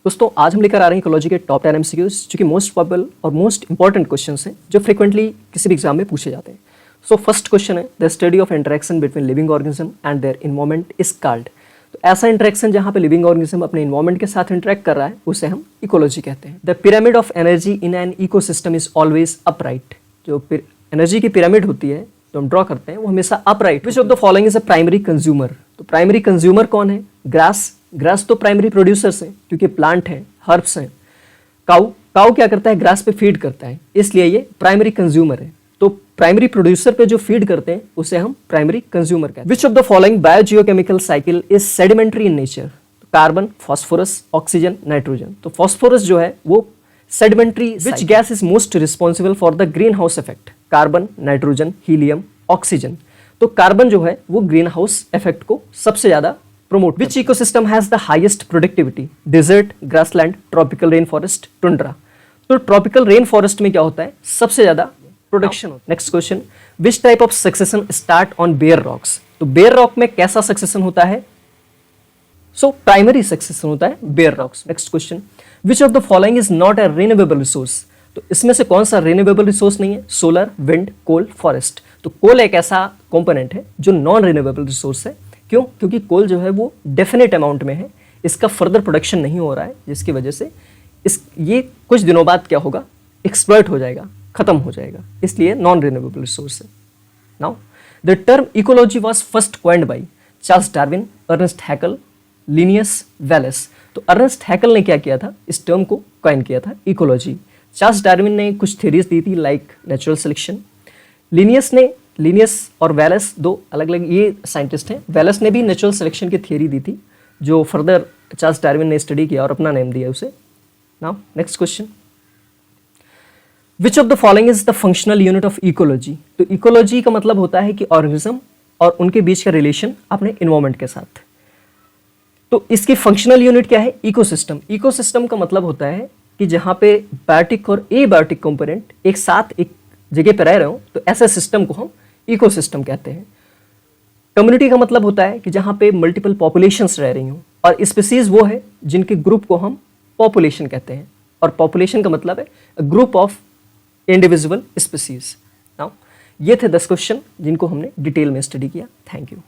दोस्तों आज हम लेकर आ रहे हैं इकोलॉजी के टॉप 10 एमसीक्यूज जो कि मोस्ट पॉपुलर और मोस्ट इंपॉर्टेंट क्वेश्चंस हैं जो फ्रिक्वेंटली किसी भी एग्जाम में पूछे जाते हैं। सो फर्स्ट क्वेश्चन है the study of interaction between living organism and their environment is called. तो ऐसा इंटरेक्शन जहाँ पे लिविंग ऑर्गेनिज्म अपने इन्वायरमेंट के साथ इंटरेक्ट कर रहा है उसे हम इकोलॉजी कहते हैं। The pyramid of energy in an ecosystem is always upright. जो एनर्जी की पिरामिड होती है जो हम ड्रॉ करते हैं वो हमेशा upright. Which of the following is a primary consumer. तो प्राइमरी कंज्यूमर कौन है? ग्रास तो प्राइमरी प्रोड्यूसर्स हैं क्योंकि प्लांट हैं, हर्ब्स हैं। काऊ क्या करता है? ग्रास पे फीड करता है, इसलिए ये प्राइमरी कंज्यूमर है। तो प्राइमरी प्रोड्यूसर पे जो फीड करते हैं उसे हम प्राइमरी कंज्यूमर कहते हैं। Which of the following biogeochemical cycle is sedimentary in nature. Carbon, phosphorus, oxygen, nitrogen. तो फास्फोरस जो है वो sedimentary. Which gas is most responsible for the green house effect. Carbon, nitrogen, helium, oxygen. तो carbon जो है वो green house effect को सबसे ज्यादा promote. Which ecosystem has the highest productivity. Desert, grassland, tropical rain forest, tundra. तो tropical rain forest में क्या होता है? सबसे ज्यादा production. Next question, which type of succession start on bare rocks. तो बेयर रॉक में कैसा सक्सेशन होता है? सो प्राइमरी सक्सेशन होता है bare rocks. Next question, which of the following is not a renewable resource. तो इसमें से कौन सा रिन्यूएबल रिसोर्स नहीं है? Solar, wind, coal, forest. तो कोल एक ऐसा कंपोनेंट है जो नॉन रिन्यूएबल रिसोर्स है। क्यों? क्योंकि कोल जो है वो डेफिनेट अमाउंट में है, इसका फर्दर प्रोडक्शन नहीं हो रहा है, जिसकी वजह से ये कुछ दिनों बाद क्या होगा? एक्सप्लॉइट हो जाएगा, खत्म हो जाएगा, इसलिए नॉन रिन्यूएबल रिसोर्स है। Now the term ecology was first coined by Charles Darwin, Ernest Haeckel, Linnaeus Wallace. तो अर्नेस्ट हैकल ने क्या किया था? इस टर्म को कॉइन किया था इकोलॉजी। चार्ल्स डार्विन ने कुछ थ्योरीज दी थी लाइक नेचुरल सिलेक्शन। लिनियस और वैलेस दो अलग अलग ये साइंटिस्ट हैं। वैलेस ने भी नेचुरल सिलेक्शन की थ्योरी दी थी जो फर्दर चार्ल्स डार्विन ने स्टडी किया और अपना नेम दिया उसे। Now next question, which of the following is the functional unit of ecology. तो इकोलॉजी का मतलब होता है कि ऑर्गेनिज्म और उनके बीच का रिलेशन अपने इन्वायरमेंट के साथ। तो इसकी फंक्शनल यूनिट क्या है? इकोसिस्टम। इकोसिस्टम का मतलब होता है कि जहां पे बायोटिक और एबायोटिक कंपोनेंट एक साथ एक जगह पर रह रहे हो, तो ऐसे सिस्टम को हम इकोसिस्टम कहते हैं। कम्युनिटी का मतलब होता है कि जहां पे मल्टीपल पॉपुलेशंस रह रही हों, और स्पीसीज वो है जिनके ग्रुप को हम पॉपुलेशन कहते हैं, और पॉपुलेशन का मतलब है group of individual species. Now ये थे 10 क्वेश्चन जिनको हमने डिटेल में स्टडी किया। Thank you.